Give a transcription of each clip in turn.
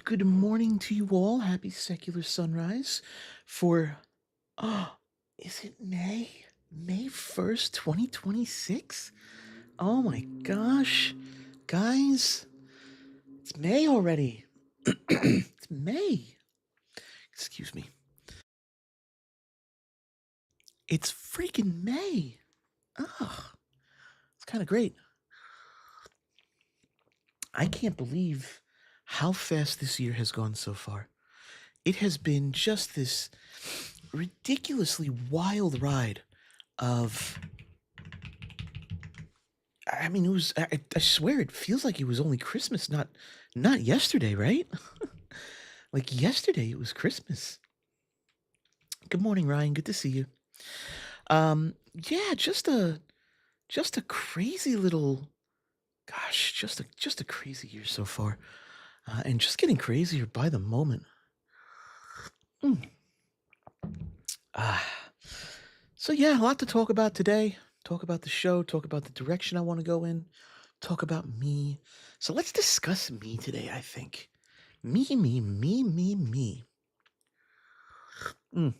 Good morning to you all. Happy secular sunrise for, oh, is it May? May 1st, 2026? Oh my gosh. Guys, it's May already. It's May. Excuse me. It's freaking May. Ugh. It's kind of great. I can't believe how fast this year has gone so far. It has been just this ridiculously wild ride of I mean, it was. I swear, it feels like it was only Christmas, not yesterday, right? Like yesterday, it was Christmas. Good morning, Ryan. Good to see you. Yeah, just a crazy little. Gosh, just a crazy year so far, and just getting crazier by the moment. Mm. Ah, so yeah, a lot to talk about today. Talk about the show. Talk about the direction I want to go in. Talk about me. So let's discuss me today. I think. Me. Mm.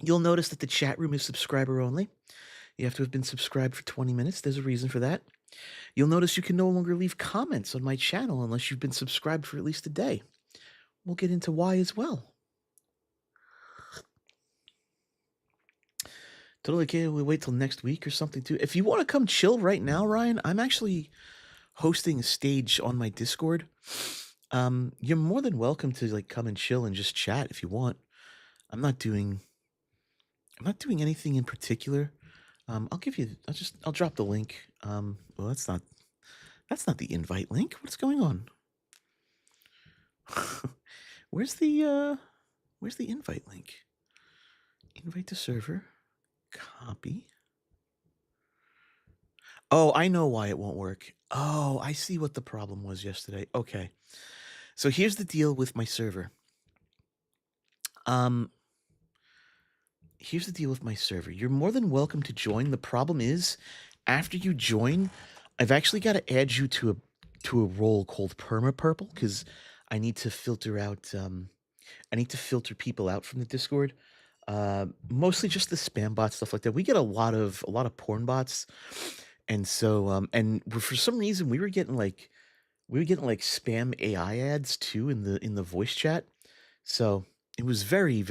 You'll notice that the chat room is subscriber only. You have to have been subscribed for 20 minutes. There's a reason for that. You'll notice you can no longer leave comments on my channel unless you've been subscribed for at least a day. We'll get into why as well. Totally okay. We'll wait till next week or something too. If you want to come chill right now, Ryan, I'm actually hosting a stage on my Discord. You're more than welcome to like come and chill and just chat if you want. I'm not doing anything in particular. I'll drop the link. Well, that's not the invite link. What's going on? Where's the invite link? Invite to server. Copy. Oh, I know why it won't work. Oh, I see what the problem was yesterday. Okay. So here's the deal with my server. Here's the deal with my server. You're more than welcome to join. The problem is, after you join, I've actually got to add you to a role called perma-purple because I need to filter out. I need to filter people out from the Discord. Mostly just the spam bot stuff like that. We get a lot of porn bots, and so for some reason we were getting like spam AI ads too in the voice chat. So it was very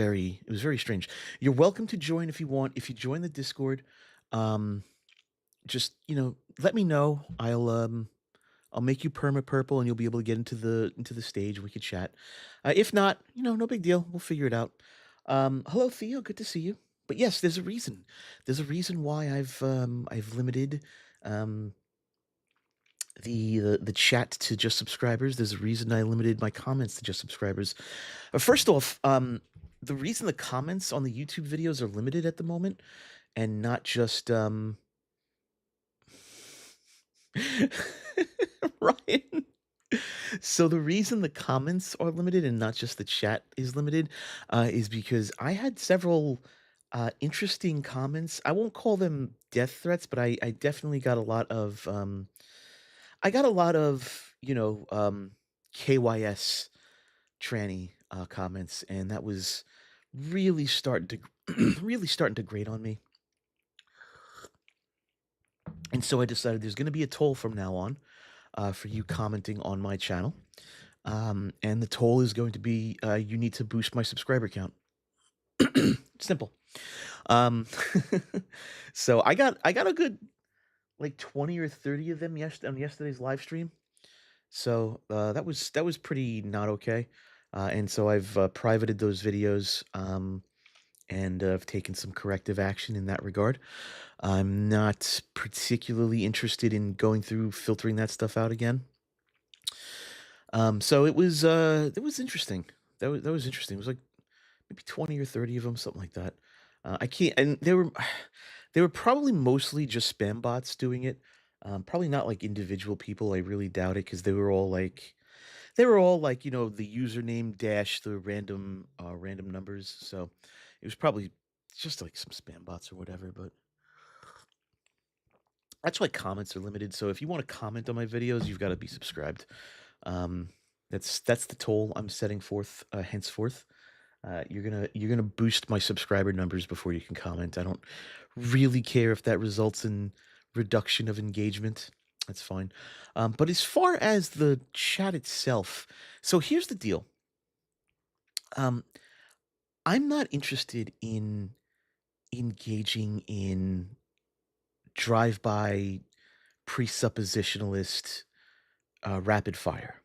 strange. You're welcome to join if you want. If you join the Discord, just let me know. I'll make you perma purple and you'll be able to get into the stage. We could chat. If not, no big deal. We'll figure it out. Hello Theo, good to see you. But yes, there's a reason. There's a reason why I've limited the chat to just subscribers. There's a reason I limited my comments to just subscribers. First off, the reason the comments on the YouTube videos are limited at the moment and not just Ryan. So the reason the comments are limited and not just the chat is limited is because I had several interesting comments. I won't call them death threats, but I definitely got a lot of KYS tranny comments, and that was really starting to really starting to grate on me. And so I decided there's going to be a toll from now on for you commenting on my channel. And the toll is going to be you need to boost my subscriber count. Simple. So I got a good like 20 or 30 of them on yesterday's live stream. So that was pretty not okay. And so I've privated those videos and I've taken some corrective action in that regard. I'm not particularly interested in going through filtering that stuff out again. So it was interesting. That was interesting. It was like maybe 20 or 30 of them, something like that. I can't, and they were probably mostly just spam bots doing it. Probably not like individual people. I really doubt it because they were all like the username dash the random numbers. So it was probably just like some spam bots or whatever. But that's why comments are limited. So if you want to comment on my videos, you've got to be subscribed. That's the toll I'm setting forth henceforth. You're gonna boost my subscriber numbers before you can comment. I don't really care if that results in reduction of engagement. That's fine. But as far as the chat itself, so here's the deal. Um, I'm not interested in engaging in drive-by presuppositionalist rapid fire.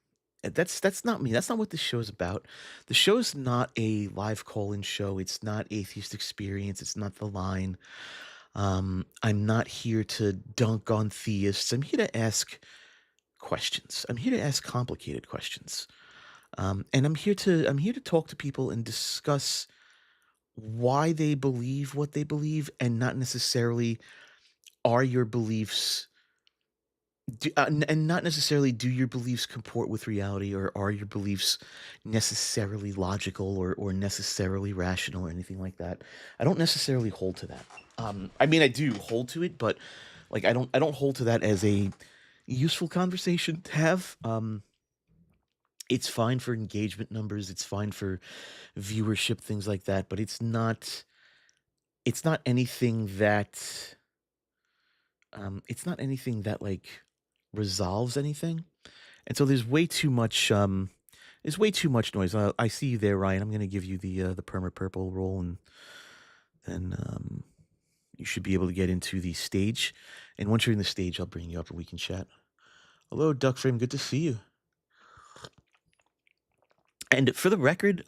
That's not me. That's not what this show's about. The show's not a live call-in show. It's not Atheist Experience. It's not The Line. I'm not here to dunk on theists. I'm here to ask questions. I'm here to ask complicated questions. And I'm here to talk to people and discuss why they believe what they believe, and not necessarily are your beliefs and not necessarily do your beliefs comport with reality, or are your beliefs necessarily logical, or necessarily rational, or anything like that. I don't necessarily hold to that. I mean, I do hold to it, but like I don't hold to that as a useful conversation to have. It's fine for engagement numbers, it's fine for viewership, things like that, but it's not anything that like resolves anything. And so there's way too much noise. I see you there, Ryan. I'm going to give you the perma purple roll, and then you should be able to get into the stage. And once you're in the stage, I'll bring you up and we can chat. Hello, Duckframe. Good to see you. And for the record,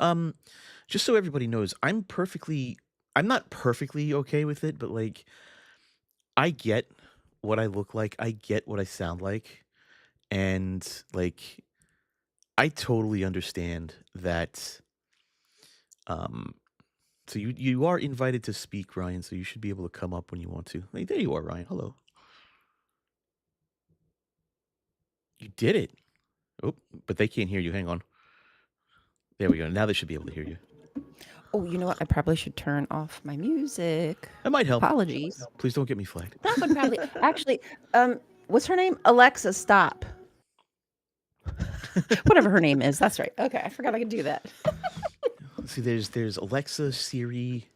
just so everybody knows, I'm not perfectly okay with it, but like, I get what I look like, I get what I sound like, and like, I totally understand that. Um, so you are invited to speak, Ryan. So you should be able to come up when you want to. Hey, there you are, Ryan. Hello. You did it. Oh, but they can't hear you. Hang on. There we go. Now they should be able to hear you. Oh, you know what? I probably should turn off my music. That might help. Apologies. Please don't get me flagged. That would probably actually. What's her name? Alexa, stop. Whatever her name is. That's right. Okay, I forgot I could do that. See, there's Alexa, Siri,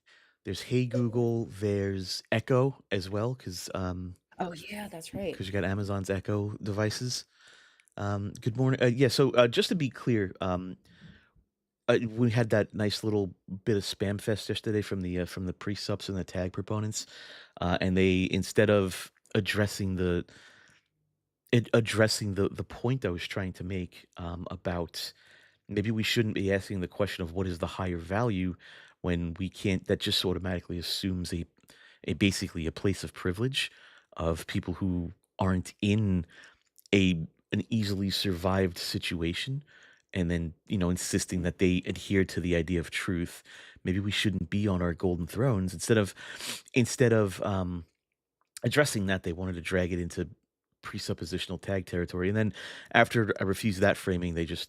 there's Hey Google, there's Echo as well, because Oh yeah, that's right. you got Amazon's Echo devices. Good morning. Yeah. So just to be clear, we had that nice little bit of spam fest yesterday from the pre-subs and the tag proponents, and they, instead of addressing the point I was trying to make, about maybe we shouldn't be asking the question of what is the higher value, when we can't. That just automatically assumes a basically a place of privilege of people who aren't in an easily survived situation, and then insisting that they adhere to the idea of truth. Maybe we shouldn't be on our golden thrones. Instead of addressing that, they wanted to drag it into presuppositional tag territory. And then after I refused that framing, they just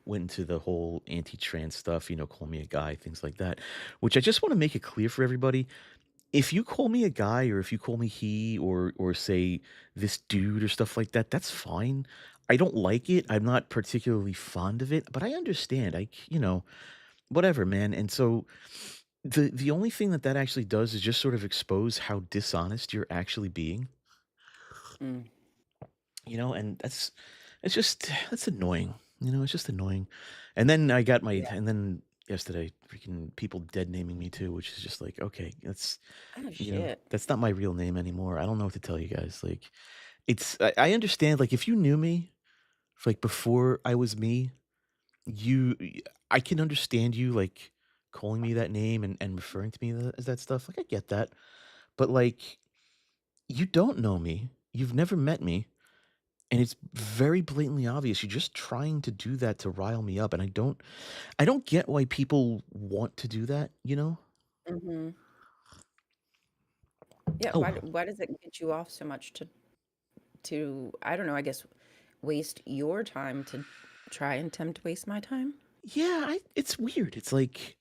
went into the whole anti-trans stuff, call me a guy, things like that, which I just want to make it clear for everybody. If you call me a guy, or if you call me he, or say this dude or stuff like that, that's fine. I don't like it. I'm not particularly fond of it, but I understand. Whatever, man. And so the only thing that actually does is just sort of expose how dishonest you're actually being. Mm. And that's annoying. It's just annoying. And then Yeah. and then yesterday, freaking people dead naming me too, which is just like, okay, Oh shit. that's not my real name anymore. I don't know what to tell you guys. Like, I understand, like, if you knew me, like, before I was me, you, I can understand you, like, calling me that name, and referring to me as that stuff. Like, I get that. But like, you don't know me. You've never met me. And it's very blatantly obvious. You're just trying to do that to rile me up. And I don't get why people want to do that, you know? Mm-hmm. Yeah. Oh, Why does it get you off so much I don't know, I guess waste your time to try and attempt to waste my time? yeah, it's weird. It's like,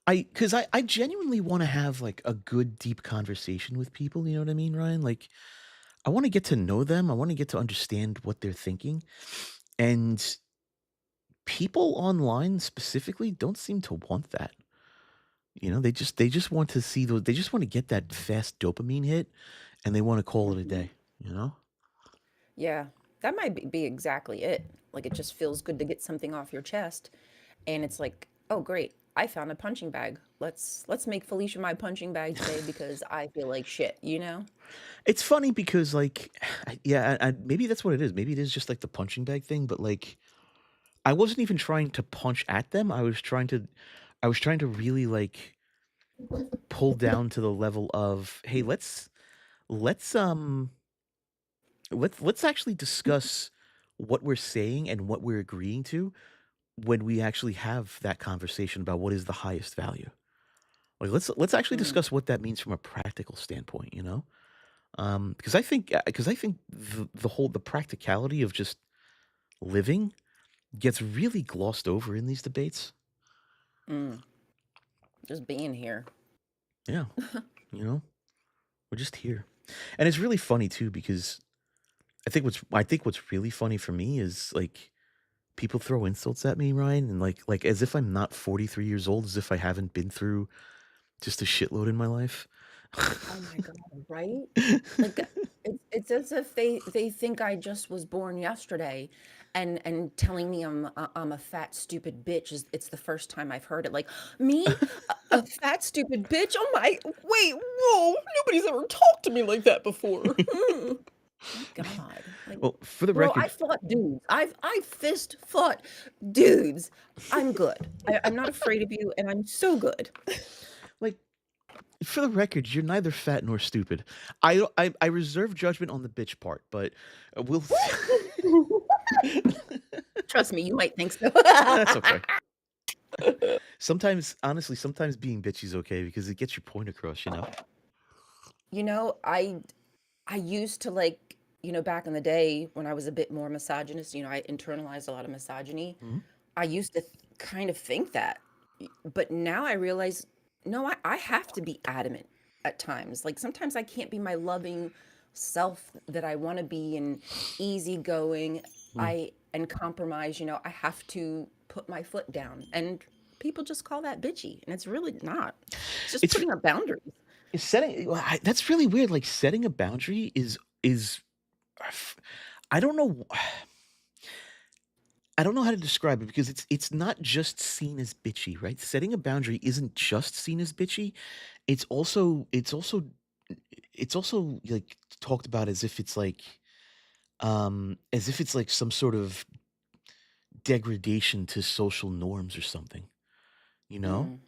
because I genuinely want to have like a good, deep conversation with people. You know what I mean, Ryan? Like, I want to get to know them. I want to get to understand what they're thinking. And people online specifically don't seem to want that. They just want to see those. They just want to get that fast dopamine hit, and they want to call it a Mhm. day. You know? Yeah, that might be exactly it. Like it just feels good to get something off your chest, and it's like, oh great, I found a punching bag. Let's make Felicia my punching bag today because I feel like shit, you know? It's funny because like, yeah, maybe that's what it is. Maybe it is just like the punching bag thing. But like, I wasn't even trying to punch at them. I was trying to really like pull down to the level of, hey, let's let's actually discuss what we're saying and what we're agreeing to when we actually have that conversation about what is the highest value. Like let's actually Mm, discuss what that means from a practical standpoint, you know? Because I think the practicality of just living gets really glossed over in these debates. mm, just being here. Yeah, you know, we're just here, and it's really funny too because I think what's really funny for me is like people throw insults at me, Ryan, and like as if I'm not 43 years old, as if I haven't been through just a shitload in my life. Oh my God, right? Like it's as if they think I just was born yesterday and telling me I'm a fat stupid bitch is it's the first time I've heard it. Like me, a fat stupid bitch? Oh my, wait, whoa, nobody's ever talked to me like that before. My God. Like, Well, for the bro, I record, fought dudes. I fist fought dudes. I'm good. I'm not afraid of you, and I'm so good. like for the record, you're neither fat nor stupid. I reserve judgment on the bitch part, but we'll. Trust me, you might think so. That's okay. Sometimes, honestly, sometimes being bitchy is okay because it gets your point across. You know. You know, I used to like, back in the day when I was a bit more misogynist, I internalized a lot of misogyny. Mhm. I used to kind of think that. But now I realize, no, I have to be adamant at times. Like sometimes I can't be my loving self that I want to be and easygoing. Mm. And compromise, I have to put my foot down. And people just call that bitchy. And it's really not. It's just It's putting up boundaries. setting. That's really weird. Like setting a boundary is. I don't know. I don't know how to describe it because it's not just seen as bitchy, right? Setting a boundary isn't just seen as bitchy. It's also like talked about as if it's like some sort of degradation to social norms or something, you know? Mm,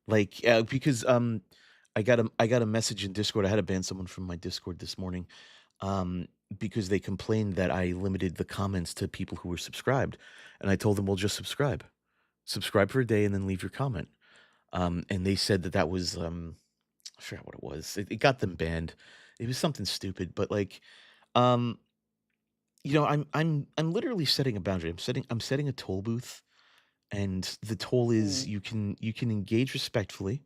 Like because I got a message in Discord. I had to ban someone from my Discord this morning um, because they complained that I limited the comments to people who were subscribed, and I told them, "Well, just subscribe for a day, and then leave your comment." And they said that that was I forgot what it was. It got them banned. It was something stupid, but like, um, I'm literally setting a boundary. I'm setting a toll booth, and the toll is mm. you can engage respectfully,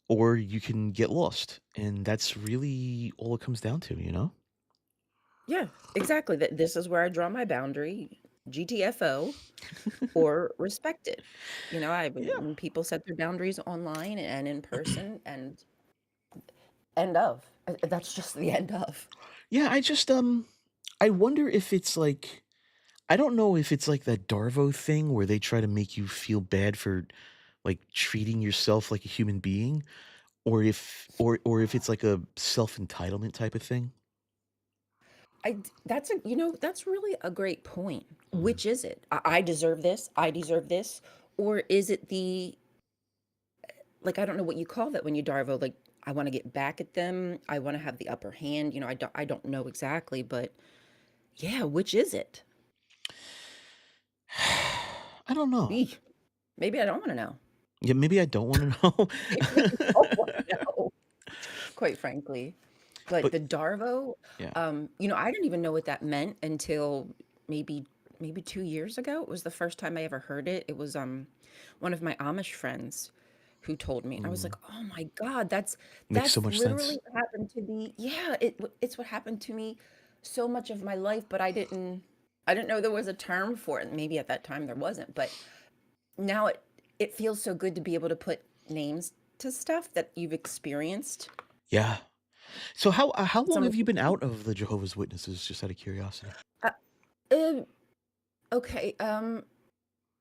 or you can get lost, and that's really all it comes down to, you know? Yeah, exactly. This is where I draw my boundary, GTFO or respect it. Yeah. When people set their boundaries online and in person and end of. That's just the end of. Yeah, I wonder if it's like I don't know if it's like that Darvo thing where they try to make you feel bad for like treating yourself like a human being, or if it's like a self-entitlement type of thing. That's really a great point. Mm. Which is it? I deserve this. I deserve this. Or is it like, I don't know what you call that when you Darvo, like, I want to get back at them. I want to have the upper hand. I don't know exactly, but yeah, which is it? I don't know. Eek, maybe I don't want to know. Yeah, maybe I don't wanna know. Maybe I don't want to know, quite frankly. But But the Darvo, yeah. I didn't even know what that meant until maybe maybe 2 years ago. It was the first time I ever heard it. It was one of my Amish friends who told me. And I was Mm. like, oh my God, that's Makes so that's much literally sense. what happened to me. Yeah, it's what happened to me so much of my life, but I didn't know there was a term for it. Maybe at that time there wasn't, but now it feels so good to be able to put names to stuff that you've experienced. Yeah. So how It's long have almost you been out of the Jehovah's Witnesses, just out of curiosity? uh, uh, okay.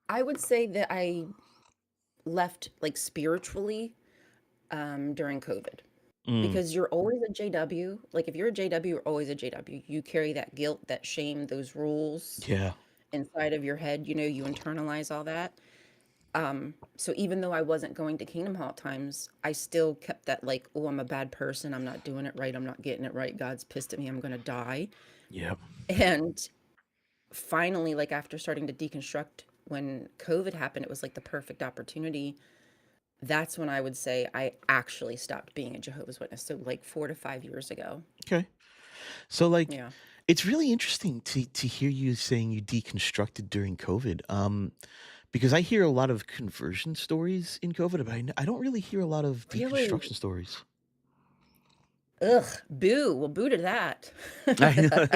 I would say that I left like spiritually during COVID Mm, because you're always a JW. Like if you're a JW, you're always a JW. You carry that guilt, that shame, those rules yeah. inside of your head. You know, you internalize all that. So even though I wasn't going to Kingdom Hall at times, I still kept that like, oh, I'm a bad person. I'm not doing it right. I'm not getting it right. God's pissed at me. I'm gonna die. Yeah. And finally, like after starting to deconstruct when COVID happened, it was like the perfect opportunity. That's when I would say I actually stopped being a Jehovah's Witness. So like 4 to 5 years ago. Okay. So like Yeah. it's really interesting to hear you saying you deconstructed during COVID. Because I hear a lot of conversion stories in COVID, but I don't really hear a lot of Really? deconstruction stories. Ugh. Boo. Well, boo to that. I know.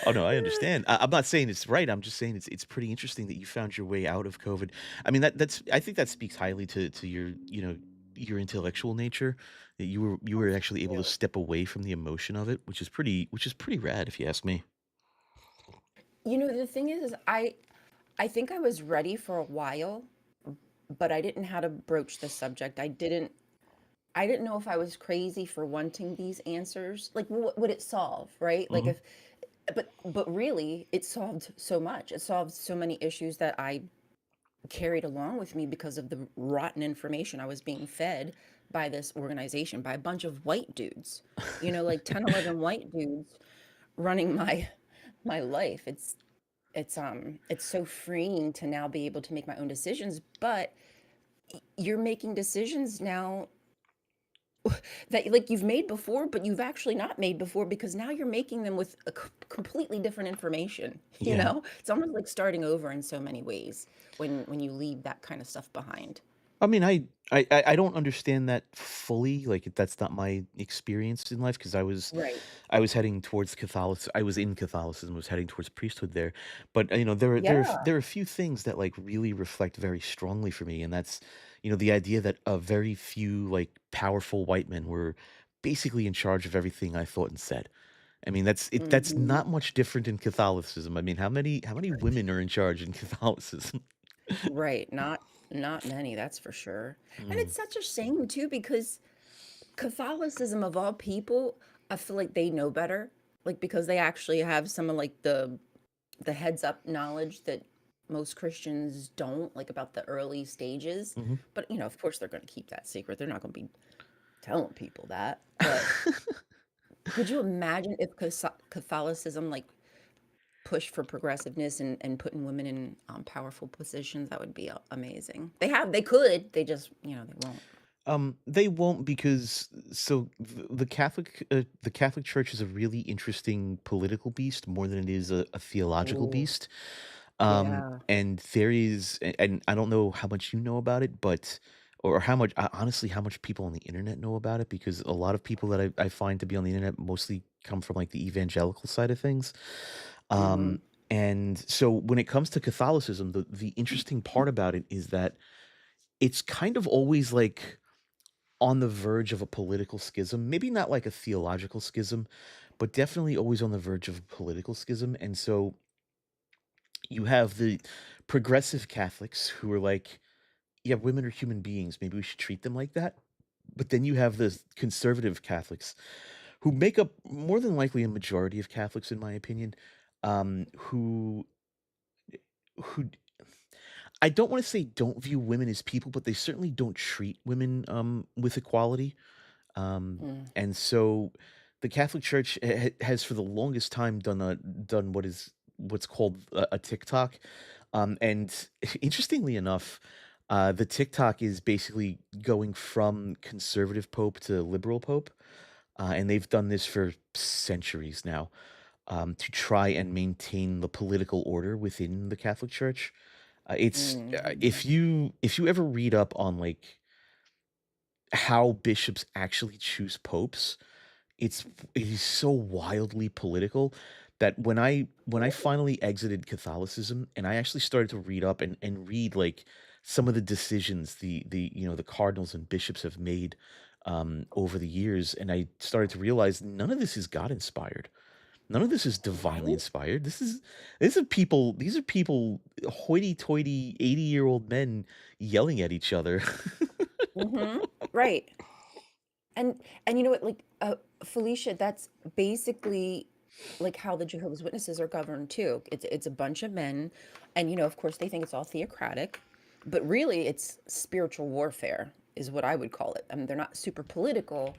Oh no, I understand. I'm not saying it's right. I'm just saying it's pretty interesting that you found your way out of COVID. I mean that's I think that speaks highly to your your intellectual nature, that you were actually able to Yeah. step away from the emotion of it, which is pretty rad if you ask me. You know, the thing is I think I was ready for a while, but I didn't how to broach the subject. I didn't know if I was crazy for wanting these answers. Like what would it solve, right? Like Hmm. if but really it solved so much. It solved so many issues that I carried along with me because of the rotten information I was being fed by this organization, by a bunch of white dudes. You know, like 10, 11 white dudes running my life. It's so freeing to now be able to make my own decisions, but you're making decisions now that like you've made before, but you've actually not made before because now you're making them with a completely different information. You Yeah. know, it's almost like starting over in so many ways when you leave that kind of stuff behind. I mean, I don't understand that fully. Like that's not my experience in life because Right. I was heading towards Catholic. I was in Catholicism, was heading towards priesthood there. But there are a few things that like really reflect very strongly for me, and that's the idea that a very few like powerful white men were basically in charge of everything I thought and said. I mean, that's Hmm. not much different in Catholicism. I mean, how many women are in charge in Catholicism? Right. Not many, that's for sure. And Mm, it's such a shame too because Catholicism of all people, I feel like they know better. Like because they actually have some of like the heads up knowledge that most Christians don't, like about the early stages. mhm. But you know, of course they're going to keep that secret. They're not going to be telling people that. But could you imagine if Catholicism like pushed for progressiveness and putting women in powerful positions? That would be amazing. They could, they just, they won't. They won't because the Catholic Church is a really interesting political beast more than it is a theological Oh, beast. yeah. And and I don't know how much you know about it, but or how much honestly how much people on the internet know about it because a lot of people that I find to be on the internet mostly come from like the evangelical side of things. Hmm. Um, and so when it comes to Catholicism, the interesting part about it is that it's kind of always like on the verge of a political schism, maybe not like a theological schism, but definitely always on the verge of a political schism. And so you have the progressive Catholics who are like, yeah, women are human beings. Maybe we should treat them like that. But then you have the conservative Catholics who make up more than likely a majority of Catholics, in my opinion, who who I don't want to say don't view women as people, but they certainly don't treat women with equality. Mm, And so the Catholic Church has for the longest time done what's called a TikTok. And interestingly enough, the TikTok is basically going from conservative pope to liberal pope, and they've done this for centuries now to try and maintain the political order within the Catholic Church. It's mhm. if you ever read up on like how bishops actually choose popes, it's it is so wildly political that when I finally exited Catholicism and I actually started to read up and read like some of the decisions the cardinals and bishops have made over the years, and I started to realize none of this is God inspired. None of this is divinely Right? inspired. These are people hoity-toity 80-year-old men yelling at each other. Mhm. Right. And you know what, like, Felicia, that's basically like how the Jehovah's Witnesses are governed too. It's a bunch of men, and of course they think it's all theocratic, but really it's spiritual warfare is what I would call it. I mean, they're not super political,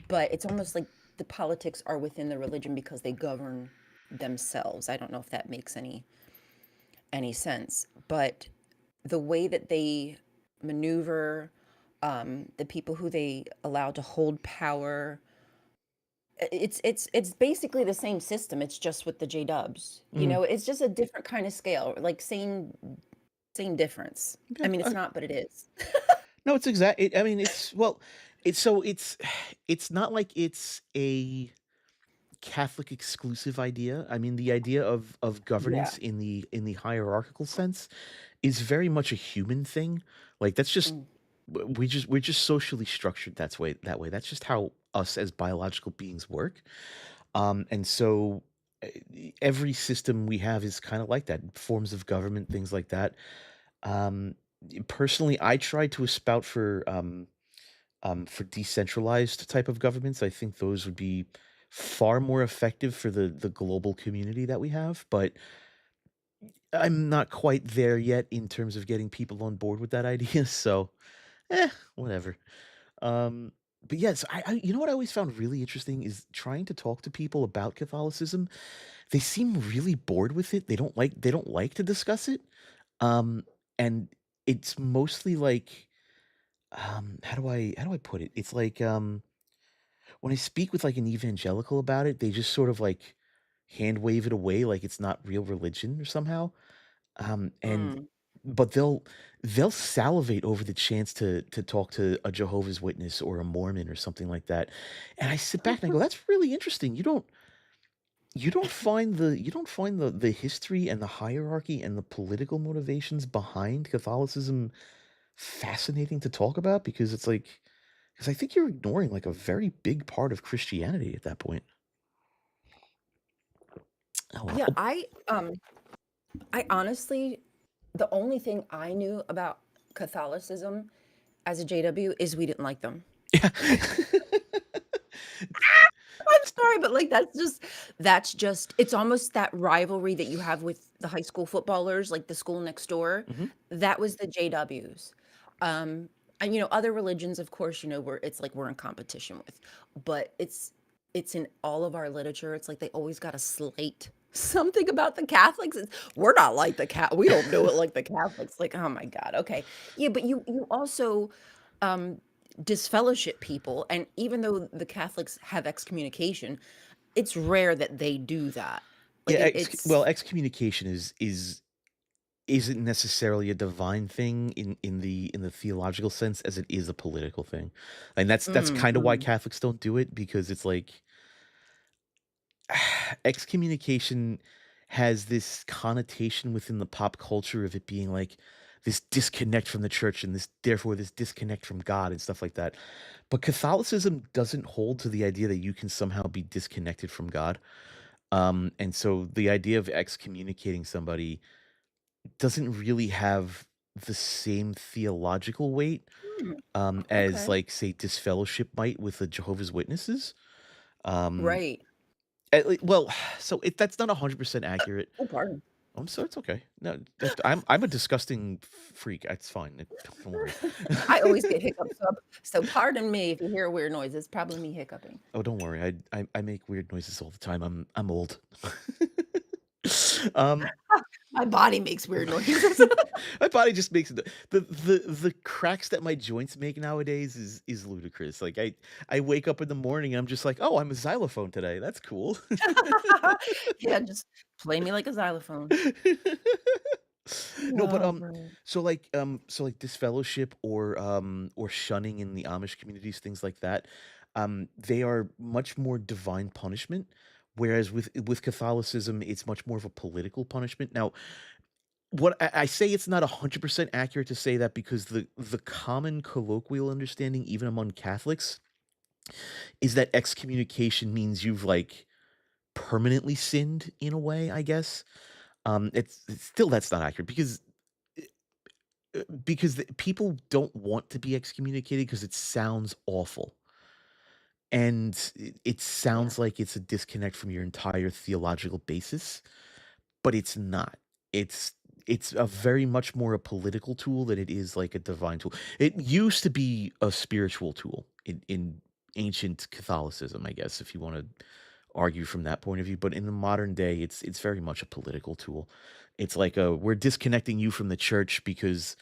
but it's almost like the politics are within the religion because they govern themselves. I don't know if that makes any sense, but the way that they maneuver, the people who they allow to hold power, it's basically the same system. It's just with the J Dubs. Mm, It's just a different kind of scale, like same difference. I yeah, mean, it's not, but it is. no, it's exact. I mean, it's it's not like it's a Catholic exclusive idea. I mean, the idea of Yeah. governance in the hierarchical sense is very much a human thing. Like that's just Mm. we're just socially structured that way. That's just how us as biological beings work. And so every system we have is kind of like that. Forms of government, things like that. Um, Personally, I try to espout for decentralized type of governments. I think those would be far more effective for the global community that we have, but I'm not quite there yet in terms of getting people on board with that idea. So, whatever. Um, but yes, you know what I always found really interesting is trying to talk to people about Catholicism. They seem really bored with it. They don't like to discuss it. Um, and it's mostly like how do I put it? It's like when I speak with like an evangelical about it, they just sort of like hand wave it away like it's not real religion or somehow. And Mm. but they'll salivate over the chance to talk to a Jehovah's Witness or a Mormon or something like that. And I sit back and I go, that's really interesting. You don't find the history and the hierarchy and the political motivations behind Catholicism fascinating to talk about, because it's like because I think you're ignoring like a very big part of Christianity at that point. Oh well. Yeah, I honestly, the only thing I knew about Catholicism as a JW is we didn't like them. Yeah. I'm sorry, but, like, that's just it's almost that rivalry that you have with the high school footballers, like the school next door. Mhm. That was the JWs. And other religions, of course, we're in competition with, but it's in all of our literature. It's like they always gotta slate something about the Catholics. We're not like the Cat we don't do it like the Catholics. Like, oh my god, okay. Yeah, but you also, um disfellowship people, and even though the Catholics have excommunication, it's rare that they do that. Yeah, Like it's excommunication isn't necessarily a divine thing in the theological sense as it is a political thing. And that's kind of why mm. Catholics don't do it, because it's like excommunication has this connotation within the pop culture of it being like this disconnect from the church and this disconnect from God and stuff like that. But Catholicism doesn't hold to the idea that you can somehow be disconnected from God. And so the idea of excommunicating somebody doesn't really have the same theological weight Hmm, as okay. like say disfellowship might with the Jehovah's Witnesses. Um, Right. well, so that's not 100% accurate. Oh, pardon. I'm sorry, it's okay. No, I'm a disgusting freak. It's fine. Don't worry. I always get hiccups, so pardon me if you hear a weird noise. It's probably me hiccuping. Oh, don't worry. I make weird noises all the time. I'm old. um, My body makes weird noises. my body just makes the cracks that my joints make nowadays is ludicrous. Like I wake up in the morning and I'm just like, oh, I'm a xylophone today. That's cool. Yeah, just play me like a xylophone. No, but Oh, bro. so like disfellowship or shunning in the Amish communities, things like that. They are much more divine punishment, whereas with Catholicism, it's much more of a political punishment. Now, what I say it's not 100% accurate to say that because the common colloquial understanding, even among Catholics, is that excommunication means you've, like, permanently sinned in a way, I guess. It's still that's not accurate because the people don't want to be excommunicated because it sounds awful, and it Yeah. sounds like it's a disconnect from your entire theological basis, but it's not. It's it's a very much more a political tool than it is like a divine tool. It used to be a spiritual tool in ancient Catholicism, I guess, if you wanna argue from that point of view, but in the modern day, it's very much a political tool. It's like a we're disconnecting you from the church because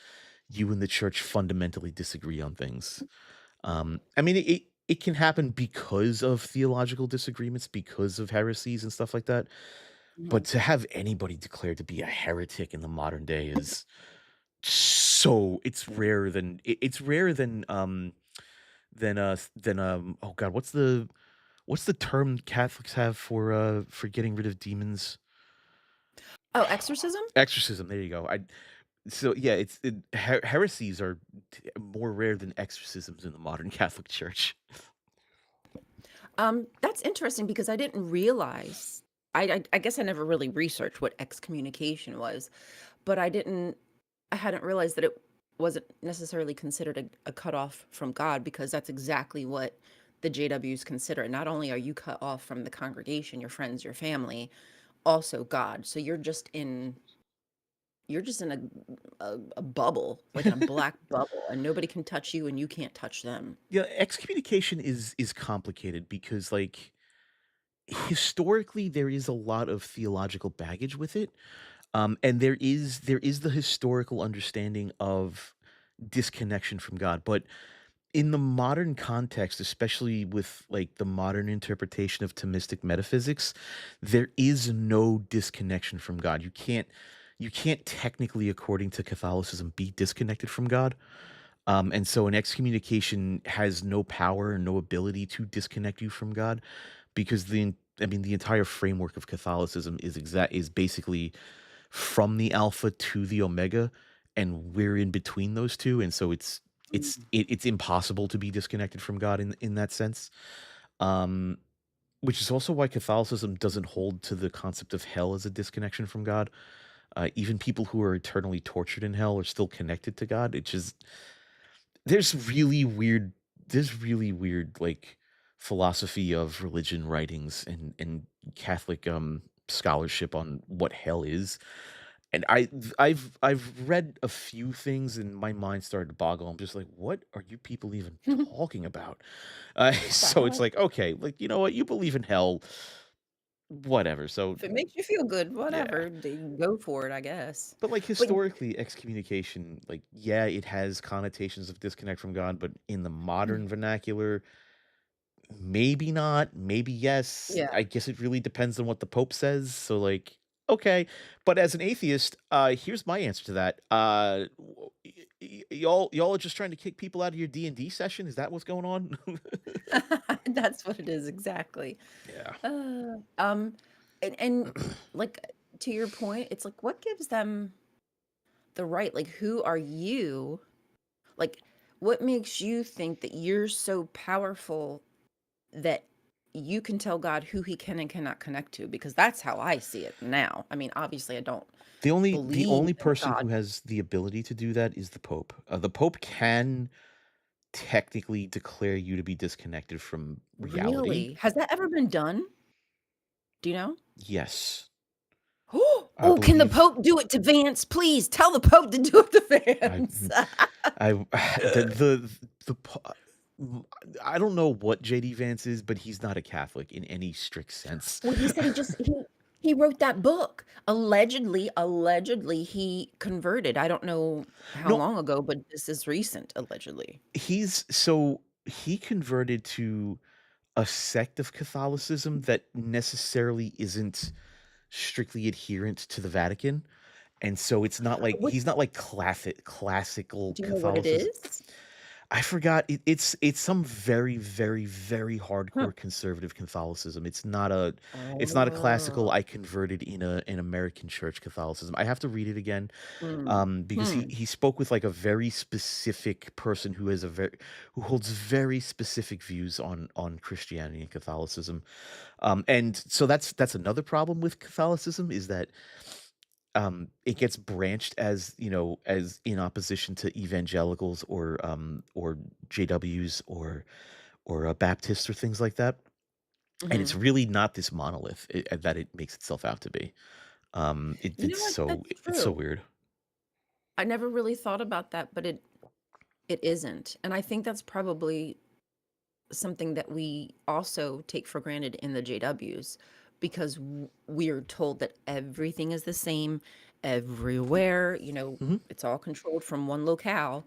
you and the church fundamentally disagree on things. I mean, it can happen because of theological disagreements, because of heresies and stuff like that. But Mhm. to have anybody declared to be a heretic in the modern day is so it's rarer than it's rarer than oh god, what's the term Catholics have for getting rid of demons? Oh, exorcism? Exorcism. There you go. I so yeah, heresies are more rare than exorcisms in the modern Catholic Church. That's interesting because I didn't realize I guess I never really researched what excommunication was, but I hadn't realized that it wasn't necessarily considered a cutoff from God because that's exactly what the JWs consider. Not only are you cut off from the congregation, your friends, your family, also God. So you're just in a bubble, like in a black bubble, and nobody can touch you and you can't touch them. Yeah, excommunication is complicated because like historically there is a lot of theological baggage with it. And there is the historical understanding of disconnection from God, but in the modern context, especially with like the modern interpretation of Thomistic metaphysics, there is no disconnection from God. You can't technically, according to Catholicism, be disconnected from God. And so an excommunication has no power and no ability to disconnect you from God because I mean the entire framework of Catholicism is basically from the alpha to the omega, and we're in between those two, and so it's impossible to be disconnected from God in that sense. Um, which is also why Catholicism doesn't hold to the concept of hell as a disconnection from God. Even people who are eternally tortured in hell are still connected to God. It just there's really weird like philosophy of religion writings and Catholic scholarship on what hell is. And I've read a few things and my mind started to boggle. I'm just like, what are you people even talking about? The So it's hell? like, okay, like you know what, you believe in hell, whatever. So If it makes you feel good, yeah. whatever, then go for it, I guess. But like But historically, excommunication, like yeah, it has connotations of disconnect from God, but in the modern vernacular, maybe not, maybe yes. yeah. I guess it really depends on what the Pope says. So like, okay. But as an atheist, here's my answer to that. Y'all are just trying to kick people out of your D&D session? Is that what's going on? That's what it is exactly. Yeah. Uh, um, and like to your point, it's like what gives them the right? Like, who are you? Like, what makes you think that you're so powerful that you can tell God who he can and cannot connect to? Because that's how I see it now. I mean, obviously, I don't The believe only in person God. who has the ability to do that is the Pope. The Pope can technically declare you to be disconnected from reality. Really? Has that ever been done? Do you know? Yes. I Oh, can the believe Pope do it to Vance? Please tell the Pope to do it to I Vance. I the po m I don't know what JD Vance is, but he's not a Catholic in any strict sense. Well, he said he wrote that book. Allegedly, he converted. I don't know how No, long ago, but this is recent, allegedly. he converted to a sect of Catholicism that necessarily isn't strictly adherent to the Vatican, and so it's not like What he's not like classical do you know what it Catholicism. is? I forgot it's some very, very, very Huh. hardcore conservative Catholicism. It's not a classical Oh. I converted in a an American church Catholicism. I have to read it again, Hmm. because Hmm. he spoke with like a very specific person who holds very specific views on Christianity and Catholicism. And so that's another problem with Catholicism is that it gets branched as as in opposition to evangelicals or JWs or Baptists or things like that, and it's Mhm. really not this monolith that it makes itself out to be. You know what? That's It's so true. weird. I never really thought about that, but it isn't. And I think that's probably something that we also take for granted in the JWs because we're told that everything is the same everywhere. Hmm. It's all controlled from one locale,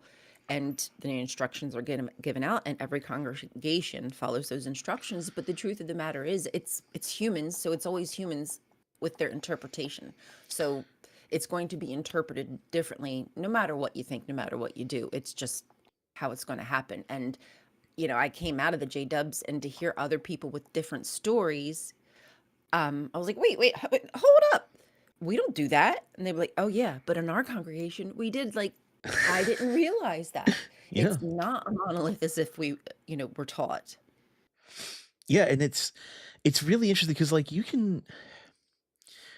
and the instructions are given out, and every congregation follows those instructions. But the truth of the matter is, it's humans, so it's always humans with their interpretation. So it's going to be interpreted differently, no matter what you think, no matter what you do. It's just how it's going to happen. And I came out of the J Dubs, and to hear other people with different stories, I was like, wait, wait, hold up. We don't do that. And they were like, oh yeah, but in our congregation, we did. Like, I didn't realize that. Yeah, It's not a monolith as if we, were taught. yeah, and it's really interesting because like you can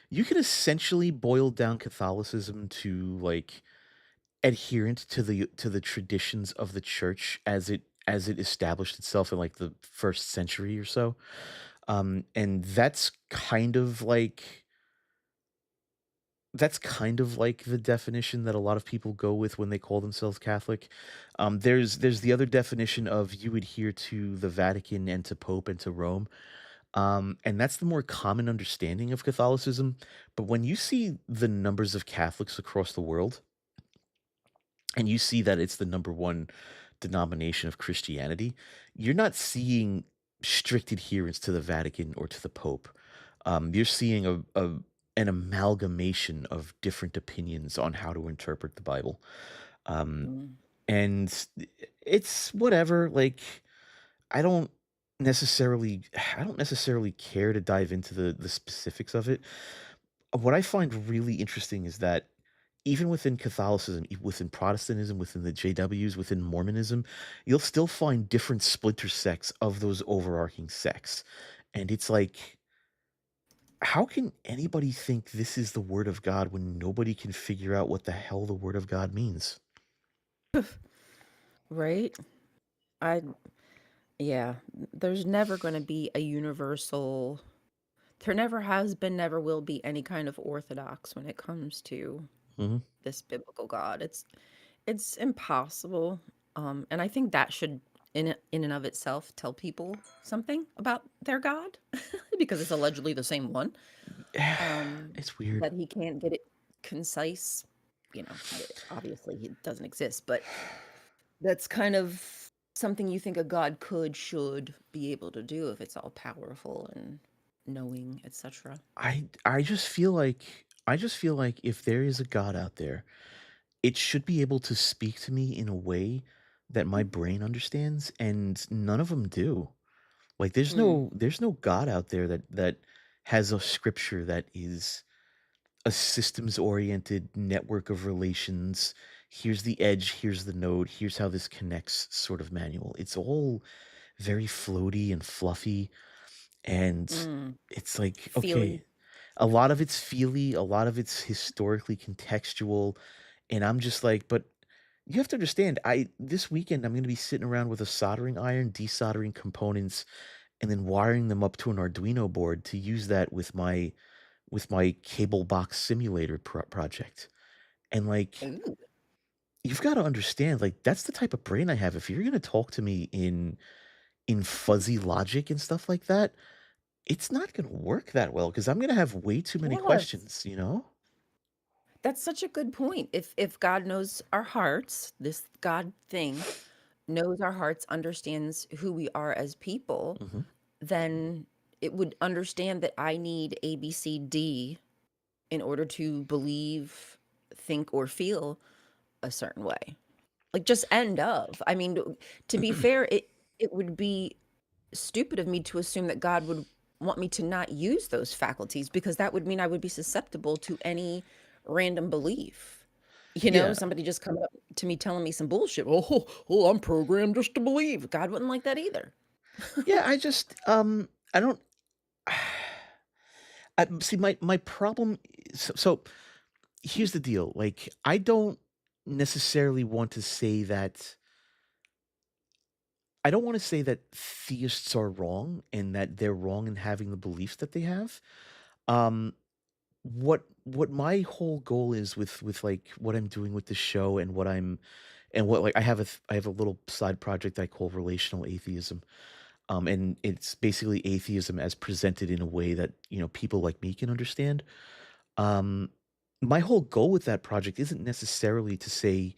essentially boil down Catholicism to like adherent to the traditions of the church as it established itself in like the first century or so. And that's kind of like the definition that a lot of people go with when they call themselves Catholic. There's the other definition of you adhere to the Vatican and to Pope and to Rome. And that's the more common understanding of Catholicism. But when you see the numbers of Catholics across the world, and you see that it's the number one denomination of Christianity, you're not seeing strict adherence to the Vatican or to the Pope. You're seeing an amalgamation of different opinions on how to interpret the Bible. Um, Mm. and it's whatever. Like I don't I don't necessarily care to dive into the specifics of it. What I find really interesting is that even within Catholicism, within Protestantism, within the JWs, within Mormonism, you'll still find different splinter sects of those overarching sects. And it's like, how can anybody think this is the word of God when nobody can figure out what the hell the word of God means? Right? I, yeah, there's never going to be a universal, there never has been, never will be any kind of orthodox when it comes to Hmm. this biblical God. It's impossible. And I think that should in and of itself tell people something about their God because it's allegedly the same one. Um, It's weird. that he can't get it concise, obviously he doesn't exist, but that's kind of something you think a God should be able to do if it's all powerful and knowing, etc. I just feel like if there is a God out there, it should be able to speak to me in a way that my brain understands, and none of them do. Like Mm, there's no God out there that has a scripture that is a systems oriented network of relations. Here's the edge, here's the node, here's how this connects sort of manual. It's all very floaty and fluffy, and mm. it's like, Feely. okay, a lot of it's feely, a lot of it's historically contextual, and I'm just like, but you have to understand, I this weekend I'm going to be sitting around with a soldering iron, desoldering components, and then wiring them up to an Arduino board to use that with my cable box simulator project. And like, Ooh. you've got to understand, like that's the type of brain I have. If you're going to talk to me in fuzzy logic and stuff like that, it's not going to work that well because I'm going to have way too many Yes. questions, you know? That's such a good point. If God knows our hearts, this God thing knows our hearts, understands who we are as people, Hmm. then it would understand that I need A, B, C, D in order to believe, think, or feel a certain way. Like, just end of. I mean, to be fair, it would be stupid of me to assume that God would want me to not use those faculties because that would mean I would be susceptible to any random belief. Yeah. Somebody just coming up to me telling me some bullshit. Oh, I'm programmed just to believe. God wouldn't like that either. Yeah, I don't I see my problem so here's the deal. Like I don't necessarily want to say that I don't want to say that theists are wrong and that they're wrong in having the beliefs that they have. Um what my whole goal is with like what I'm doing with the show and what I'm and what like I have a little side project I call relational atheism. And it's basically atheism as presented in a way that, people like me can understand. Um my whole goal with that project isn't necessarily to say,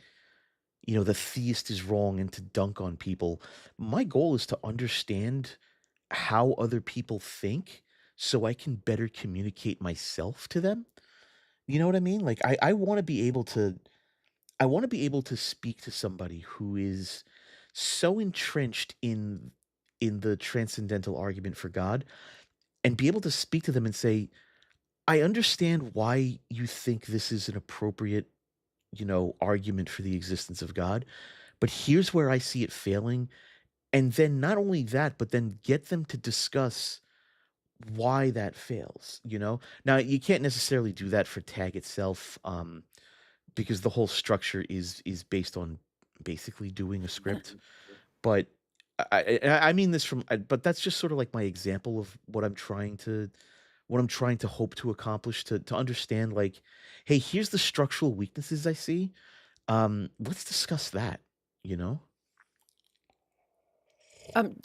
the theist is wrong and to dunk on people. My goal is to understand how other people think so I can better communicate myself to them. You know what I mean? Like I want to be able to speak to somebody who is so entrenched in the transcendental argument for God and be able to speak to them and say, I understand why you think this is an appropriate, argument for the existence of God, but here's where I see it failing. And then not only that, but then get them to discuss why that fails, you know? Now, you can't necessarily do that for tag itself, because the whole structure is based on basically doing a script. But I mean this but that's just sort of like my example of what I'm trying to hope to accomplish to understand like, hey, here's the structural weaknesses I see. Let's discuss that, you know?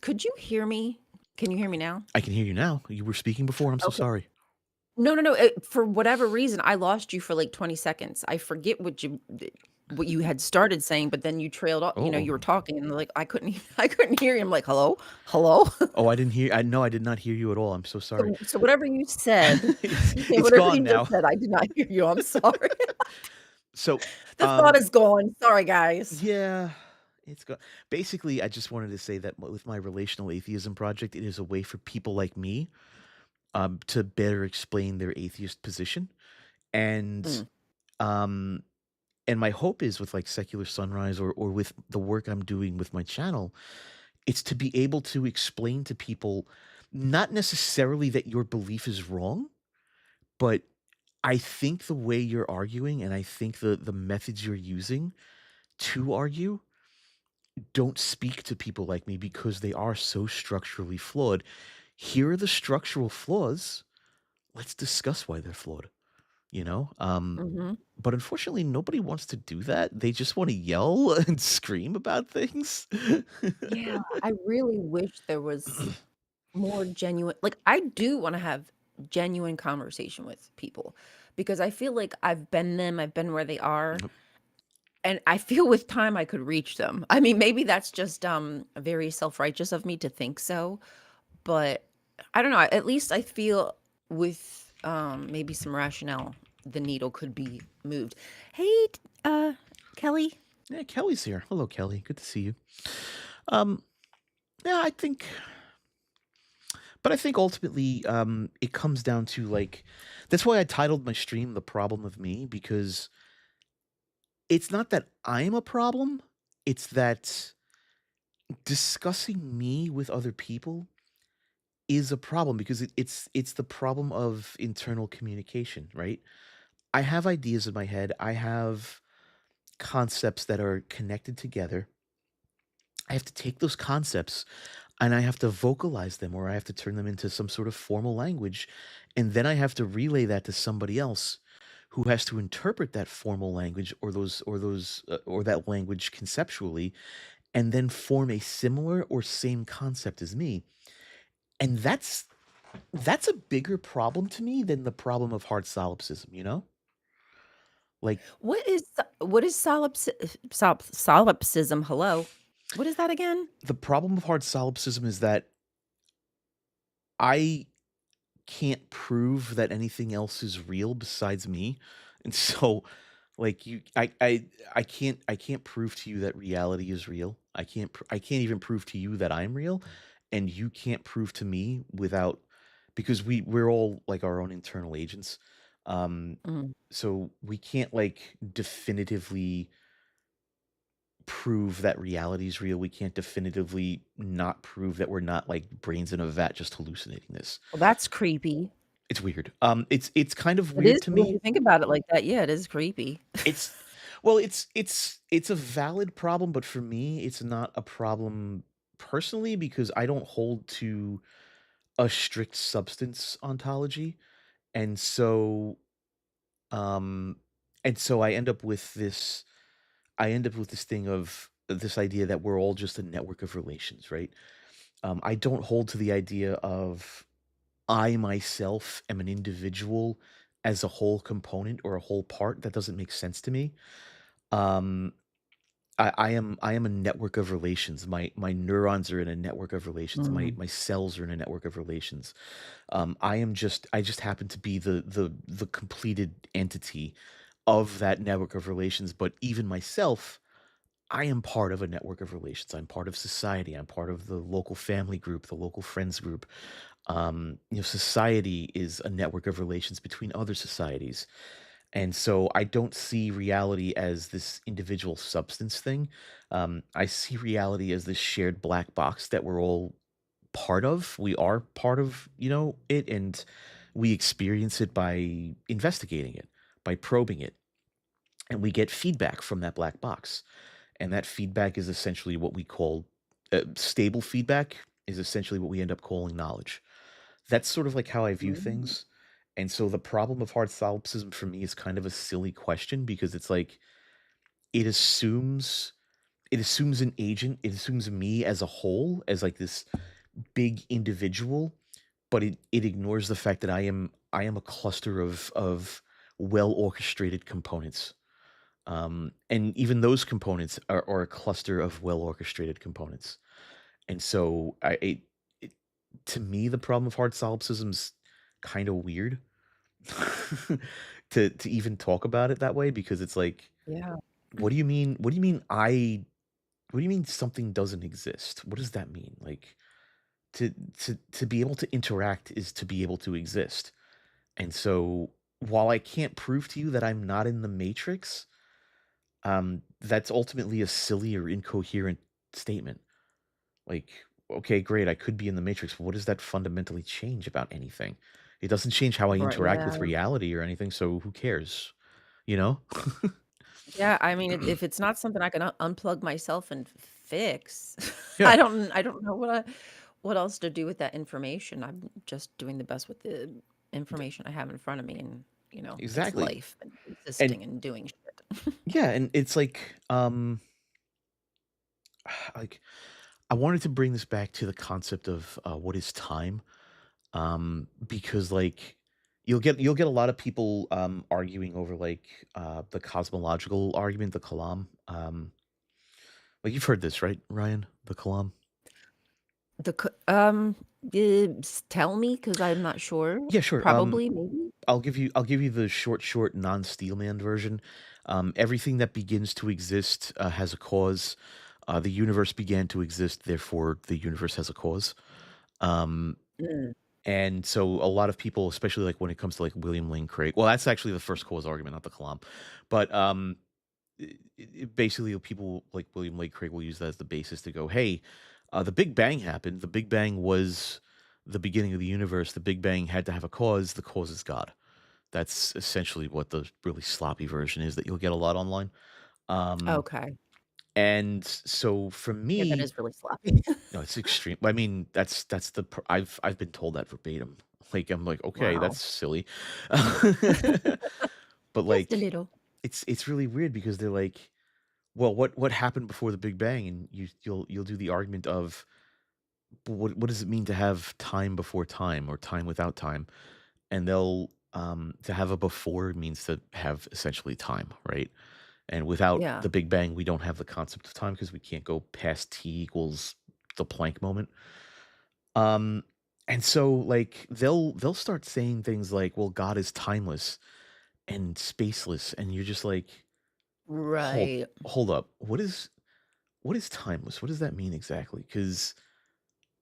Could you hear me? Can you hear me now? I can hear you now. You were speaking before. I'm so Okay. sorry. No, no, no. For whatever reason, I lost you for like 20 seconds. I forget what you had started saying, but then you trailed off. Oh, You were talking, and like I couldn't, I couldn't hear you. I'm like, hello, hello. I didn't hear. I know I did not hear you at all. I'm so sorry. So whatever you said, It's whatever gone you just now. said, I did not hear you. I'm sorry. So, The thought is gone. Sorry, guys. yeah, it's gone. Basically, I just wanted to say that with my relational atheism project, it is a way for people like me, to better explain their atheist position, and Mm. um, and my hope is with like Secular Sunrise or with the work I'm doing with my channel, it's to be able to explain to people not necessarily that your belief is wrong, but I think the way you're arguing and I think the methods you're using to argue don't speak to people like me because they are so structurally flawed. Here are the structural flaws. Let's discuss why they're flawed, you know? Hmm. But unfortunately, nobody wants to do that. They just want to yell and scream about things. Yeah, I really wish there was more genuine. Like, I do want to have genuine conversation with people because I feel like I've been them. I've been where they are. And I feel with time I could reach them. I mean, maybe that's just very self-righteous of me to think so, but I don't know. At least I feel with maybe some rationale, the needle could be moved. Hey, Kelly. Yeah, Kelly's here. Hello, Kelly. Good to see you. Um, yeah, I think ultimately, it comes down to like, that's why I titled my stream "The Problem of Me" because it's not that I'm a problem; it's that discussing me with other people is a problem because it's the problem of internal communication, right? I have ideas in my head. I have concepts that are connected together. I have to take those concepts and I have to vocalize them or I have to turn them into some sort of formal language. And then I have to relay that to somebody else who has to interpret that formal language or that language conceptually and then form a similar or same concept as me. And that's a bigger problem to me than the problem of hard solipsism, you know? Like What is solipsism? Hello. What is that again? the problem of hard solipsism is that I can't prove that anything else is real besides me. And so Like I can't prove to you that reality is real. I can't even prove to you that I'm real, and you can't prove to me without because we're all like our own internal agents. Um Mm. so we can't like definitively prove that reality is real. We can't definitively not prove that we're not like brains in a vat just hallucinating this. Well, that's creepy. It's weird. It's kind of It is weird to when you me. think about it like that, yeah, it is creepy. It's well, it's a valid problem, but for me, it's not a problem personally because I don't hold to a strict substance ontology, and um, so I end up with this thing of this idea that we're all just a network of relations, right? I don't hold to the idea of I myself am an individual as a whole component or a whole part. That doesn't make sense to me. Um, I am a network of relations. My neurons are in a network of relations. My Mm. my cells are in a network of relations. I just happen to be the completed entity of that network of relations. But even myself, I am part of a network of relations. I'm part of society. I'm part of the local family group, the local friends group. Society is a network of relations between other societies. And so I don't see reality as this individual substance thing. I see reality as this shared black box that we're all part of. We are part of, it, and we experience it by investigating it, by probing it, and we get feedback from that black box. And that feedback is essentially what we call stable feedback, is essentially what we end up calling knowledge. That's sort of like how I view Mm. things. And so the problem of hard solipsism for me is kind of a silly question because it's like it assumes it assumes an agent, it assumes me as a whole, as like this big individual, but it ignores the fact that I am a cluster of well orchestrated components. And even those components are a cluster of well orchestrated components. And so it to me the problem of hard solipsism's kind of weird to even talk about it that way because it's like Yeah. what do you mean something doesn't exist? What does that mean? Like to be able to interact is to be able to exist. And so while I can't prove to you that I'm not in the matrix, that's ultimately a silly or incoherent statement. Like, okay, great, I could be in the matrix, but what does that fundamentally change about anything? It doesn't change how I Right, interact with yeah. reality or anything, so who cares? You know? Yeah, I mean, if it's not something I can unplug myself and fix, Yeah, I don't know what else to do with that information. I'm just doing the best with the d information I have in front of me and, it's exactly. life and And existing and doing shit. yeah, and it's like, I wanted to bring this back to the concept of, what is time, because, like, you'll get a lot of people, arguing over, like, the cosmological argument, the Kalam, like, you've heard this, right, Ryan? The Kalam? The c tell me because 'cause I'm not sure. Yeah, sure, Probably, maybe? I'll give you the short, non-Steelman version. Everything that begins to exist, has a cause. The universe began to exist, therefore the universe has a cause. Um, Mm. and so a lot of people, especially like when it comes to like William Lane Craig, well, that's actually the first cause argument, not the Kalam. But basically, people like William Lane Craig will use that as the basis to go, hey, the Big Bang happened. The Big Bang was the beginning of the universe. The Big Bang had to have a cause. The cause is God. That's essentially what the really sloppy version is that you'll get a lot online. Um, Okay. and so for Yeah, that me, is really sloppy. no, it's extreme. I mean, that's I've been told that verbatim. Like I'm like, okay, Wow. that's silly. But Just a like, little. it's really weird because they're like, well, what happened before the Big Bang? And you'll do the argument of, but what does it mean to have time before time or time without time? And they'll to have a before means to have essentially time, right? And without Yeah. the Big Bang, we don't have the concept of time because we can't go past t equals the Planck moment. Um, and so like they'll start saying things like, "Well, God is timeless," and spaceless, and you're just like, hold Right. hold up, what is timeless? What does that mean exactly? Because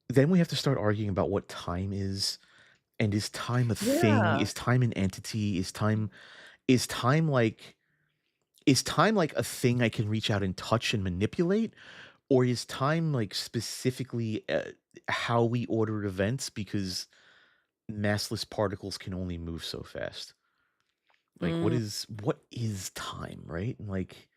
then we have to start arguing about what time is, and is time a thing? Yeah. Is time an entity? Is time like is time like a thing I can reach out and touch and manipulate? Or is time like specifically how we order events because massless particles can only move so fast? Like Mm. what is time, right? And like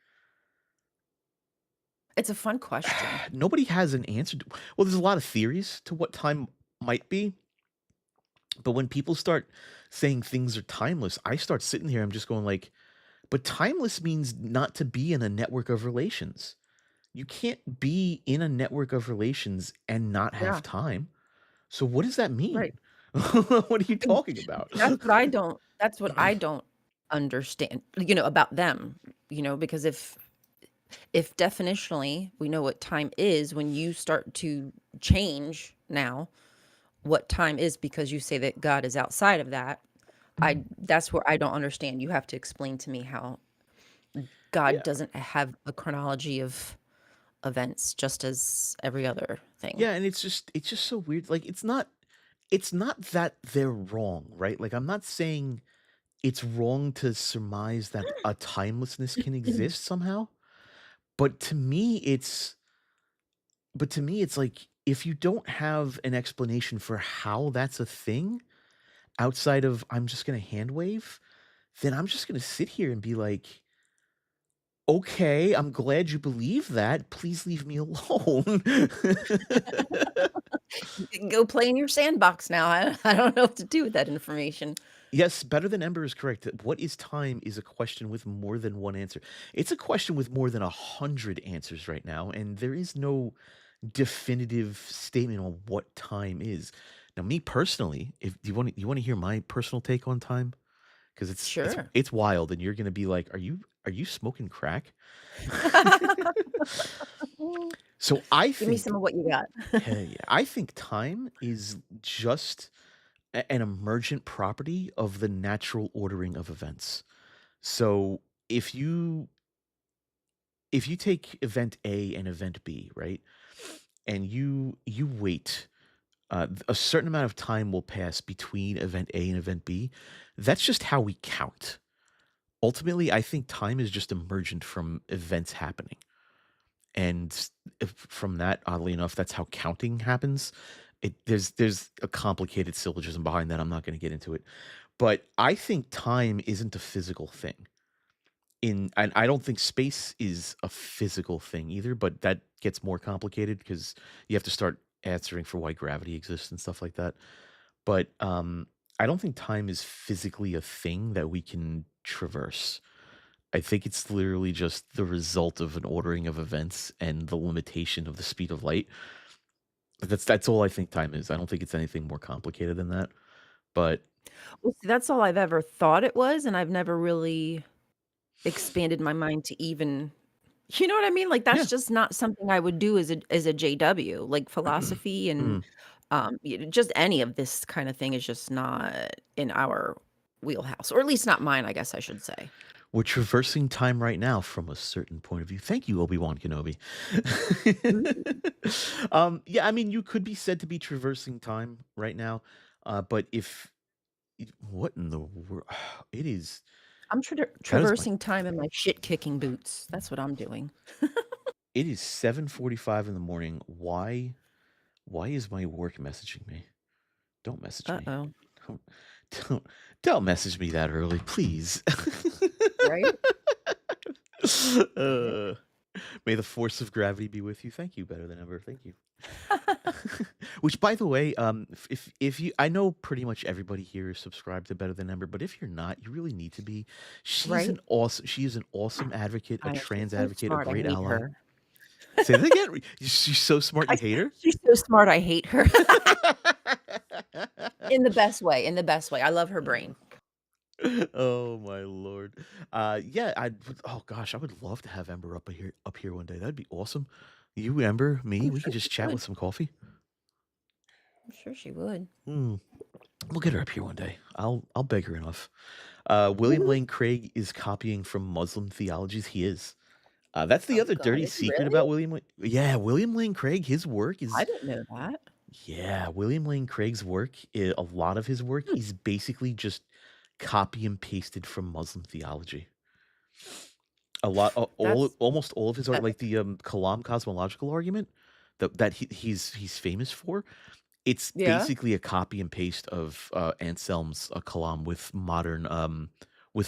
It's a fun question. nobody has an answer to, well, there's a lot of theories to what time might be, but when people start saying things are timeless, I start sitting here, I'm just going like, but timeless means not to be in a network of relations. You can't be in a network of relations and not have Yeah. time. So what does that mean? Right. What are you And talking about? that's what I don't understand, about them, because if definitionally we know what time is, when you start to change now what time is because you say that God is outside of that, that's where I don't understand. You have to explain to me how God Yeah. doesn't have a chronology of events just as every other thing. Yeah, and it's just so weird. Like it's not that they're wrong, right? Like I'm not saying it's wrong to surmise that a timelessness can exist somehow, but to me it's like if you don't have an explanation for how that's a thing outside of I'm just going to hand wave, then I'm just going to sit here and be like, "Okay, I'm glad you believe that. Please leave me alone." You can go play in your sandbox now. I don't know what to do with that information. Yes, better than Ember is correct. What is time is a question with more than one answer. It's a question with more than 100 answers right now, and there is no definitive statement on what time is. Now, me personally, if you want to hear my personal take on time, because it's it's Sure. it's wild, and you're gonna be like, "Are you smoking crack?" So I Give me some think, of what you got. hey, I think time is just an emergent property of the natural ordering of events. So if you if you take event A and event B, right, and you wait, a certain amount of time will pass between event A and event B. That's just how we count. Ultimately, I think time is just emergent from events happening, and from that, oddly enough, that's how counting happens. There's a complicated syllogism behind that. I'm not going to get into it, but I think time isn't a physical thing. And I don't think space is a physical thing either, but that gets more complicated because you have to start answering for why gravity exists and stuff like that. But I don't think time is physically a thing that we can traverse. I think it's literally just the result of an ordering of events and the limitation of the speed of light. That's all I think time is. I don't think it's anything more complicated than that. But Well, see, that's all I've ever thought it was, and I've never really expanded my mind to even you know what I mean? Like, that's yeah. just not something I would do as a JW, like, philosophy and, Mm. just any of this kinda thing is just not in our wheelhouse, or at least not mine, I guess I should say. We're traversing time right now from a certain point of view. Thank you, Obi-Wan Kenobi. Ooh, Yeah, I mean, you could be said to be traversing time right now, but if what in the world? It is I'm that is my traversing time in my shit-kicking boots. That's what I'm doing. it is 7:45 in the morning. Why is my work messaging me? Don't message me. Uh-oh. Don't don't don't message me that early, please. Right? uh, may the force of gravity be with you. Thank you, better than ever. Thank you. Which, by the way, if you, I know pretty much everybody here is subscribed to Better Than Ever, but if you're not, you really need to be. Right? She is an awesome advocate, a I know, she's trans so advocate, a smart, I great hate ally. her. Say that again. She's so smart, I you said, hate her. "She's so smart, I hate her." In the best way, in the best way. I love her brain. Oh my lord. Yeah, oh gosh, I would love to have Ember up here one day. That'd be awesome. You, Ember, me, I'm we sure could just she chat would. with some coffee. I'm sure she would. Hmm. We'll get her up here one day. I'll beg her enough. William Lane Craig is copying from Muslim theologies. He is. That's the Oh other God, dirty is he secret really? about Yeah, William Lane Craig, his work I is didn't know that. yeah, William Lane Craig's work, a lot of his work Hmm, is basically just copy and pasted from Muslim theology. A lot, that's almost all of his art, uh, like the Kalam cosmological argument that he's famous for. It's yeah. basically a copy and paste of Anselm's Kalam with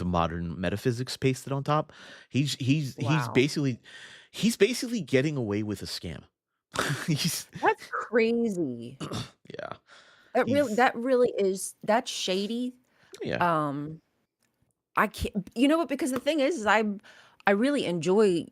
modern metaphysics pasted on top. He's Wow, basically getting away with a scam. he's that's crazy. yeah. He's That really is that's shady. yeah. Um, I can't. You know what? Because the thing is I really enjoy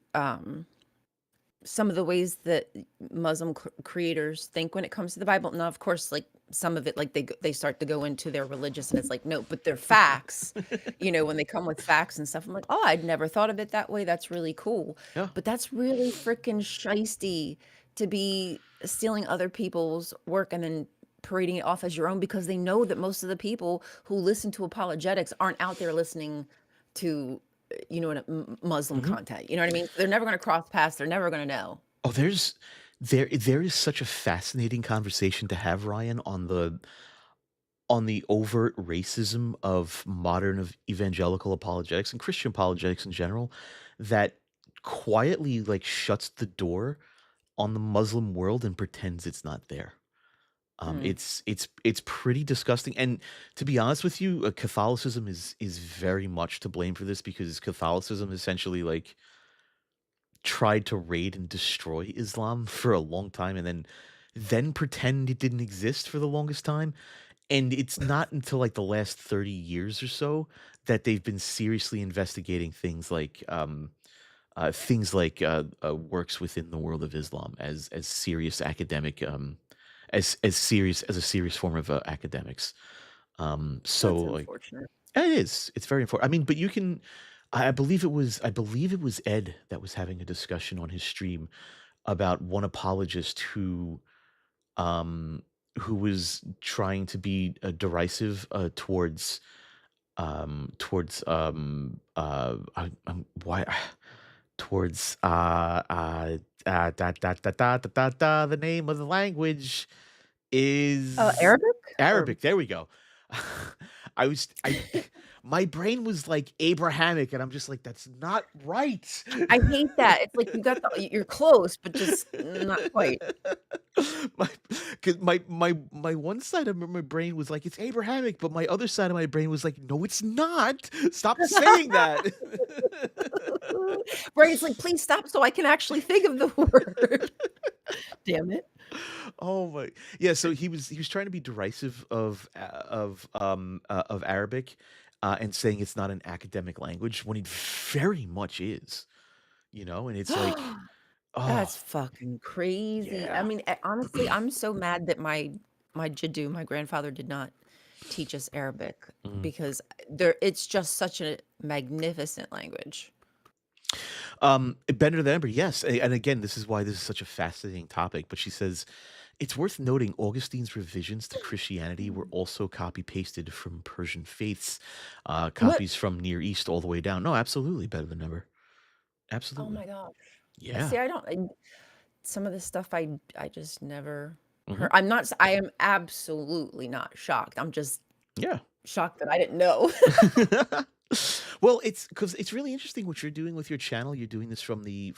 some of the ways that Muslim creators think when it comes to the Bible. Now, of course, like some of it, like they start to go into their religious, and it's like no, but they're facts. When they come with facts and stuff, I'm like, oh, I'd never thought of it that way. That's really cool. Yeah. But that's really freaking shisty to be stealing other people's work and then parading it off as your own because they know that most of the people who listen to apologetics aren't out there listening to Muslim Mhm. content. You know what I mean? They're never going to cross paths. They're never going to know. Oh, there is such a fascinating conversation to have, Ryan, on the overt racism of modern of evangelical apologetics and Christian apologetics in general that quietly like shuts the door on the Muslim world and pretends it's not there. Mm, It's pretty disgusting, and to be honest with you, Catholicism is very much to blame for this because Catholicism essentially like tried to raid and destroy Islam for a long time, and then pretend it didn't exist for the longest time. And it's not until like the last 30 years or so that they've been seriously investigating things like works within the world of Islam as serious academic as serious as a serious form of academics. So that's like unfortunate. it is. It's very important. I mean, but you can. I believe it was Ed that was having a discussion on his stream about one apologist um who was trying to be derisive towards why towards the name of the language is Arabic or Arabic. There we go. I was I my brain was like Abrahamic, and I'm just like, that's not right. I hate that. It's like you're close, but just not quite. my, 'Cause my one side of my brain was like, it's Abrahamic, but my other side of my brain was like, no, it's not. Stop saying that. Right? It's like, please stop so I can actually think of the word. Damn it. Oh my yeah, so he was trying to be derisive of Arabic, and saying it's not an academic language when it very much is, and it's like, oh, That's fucking crazy. I yeah. mean, honestly, I'm so mad that my jaddu, my grandfather, did not teach us Arabic Mhm. because it's just such a magnificent language. Better than ever, yes, and again, this is why this is such a fascinating topic, but she says, "It's worth noting Augustine's revisions to Christianity were also copy-pasted from Persian faiths, What? copies from Near East all the way down." No, absolutely, better than ever. Oh Absolutely. my gosh. Yeah. See, some of this stuff I just never Mhm. heard. I am absolutely not shocked. I'm just Yeah. shocked that I didn't know. Well, it's because it's really interesting what you're doing with your channel. You're doing this from the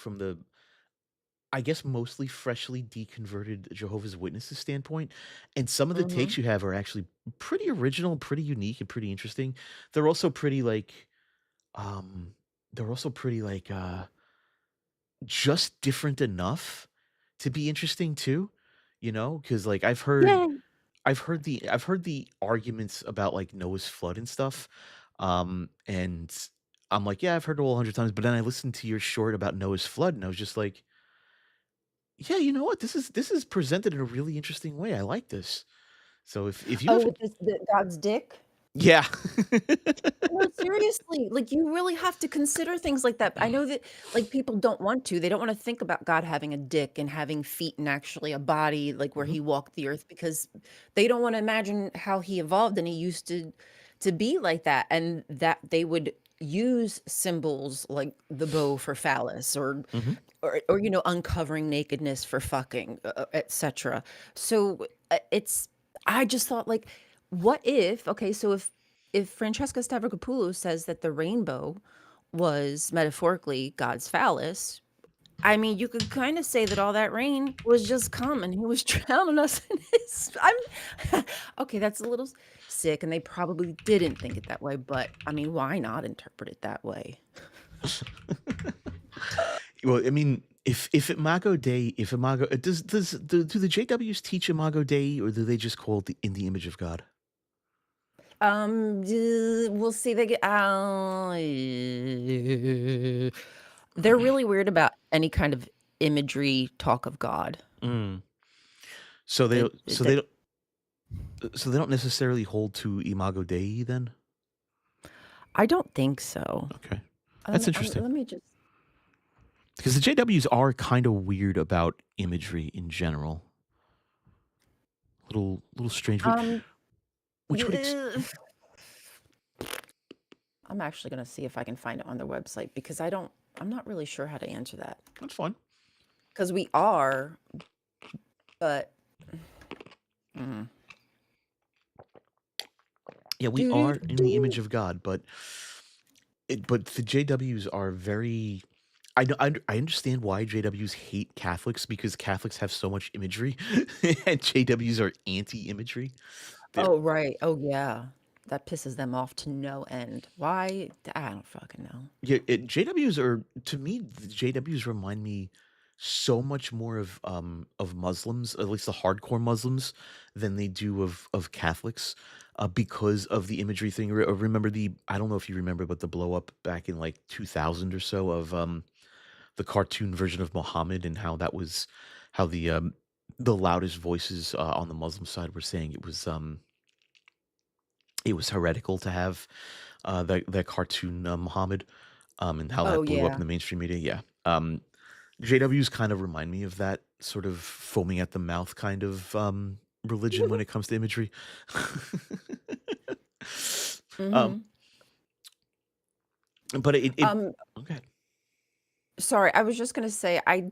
I guess mostly freshly deconverted Jehovah's Witnesses standpoint, and some of the Mhm. takes you have are actually pretty original, pretty unique, and pretty interesting. They're also pretty like um they're also pretty like just different enough to be interesting too, because like Yay. I've heard the arguments about, like, Noah's flood and stuff, and I'm like, "Yeah, I've heard it all 100 times," but then I listened to your short about Noah's flood, and I was just like, "Yeah, you know what? This is presented in a really interesting way. I like this." So if you Oh, ever with the God's dick? Yeah. No, seriously, like, you really have to consider things like that. I know that, like, people don't want to. They don't wanna think about God having a dick and having feet and actually a body, like, where Mhm, he walked the earth because they don't wanna imagine how he evolved and he used to be like that, and that they would use symbols like the bow for phallus mhm. or, uncovering nakedness for fucking, etcetera. So, it's I just thought, like, what if okay, so if Francesca Stavrakopoulos says that the rainbow was metaphorically God's phallus, I mean, you could kinda say that all that rain was just cum and he was drowning us in his okay, that's a little sick, and they probably didn't think it that way, but, I mean, why not interpret it that way? Well, I mean, if Imago Dei, if Imago do the JWs teach Imago Dei, or do they just call it in the image of God? We'll see, they're really weird about any kind of imagery talk of God. Mm. So they It don't it that so they don't necessarily hold to Imago Dei then? I don't think so. Okay. That's interesting. Let me just Because the JWs are kind of weird about imagery in general. Little strange. um, Which would uh, I'm actually gonna see if I can find it on their website because I'm not really sure how to answer that. that's fine. Because we are, but mm. Yeah, we Doo doo are in the image doo. of God, but the JWs are very. I understand why JWs hate Catholics, because Catholics have so much imagery, and JWs are anti-imagery. They're Oh, right. Oh, yeah. That pisses them off to no end. Why? I don't fucking know. Yeah, JWs are, to me, the JWs remind me so much more of Muslims, at least the hardcore Muslims, than they do of Catholics, because of the imagery thing. Remember I don't know if you remember, but the blow up back in like 2000 or so of the cartoon version of Muhammad, and how that was how the loudest voices on the Muslim side were saying it was heretical to have that cartoon Muhammad, and how Oh, that blew up in yeah. the mainstream media. Yeah, JWs kind of remind me of that sort of foaming at the mouth kind of religion when it comes to imagery. um, Mhm. but it Um, okay. sorry, I was just gonna say, I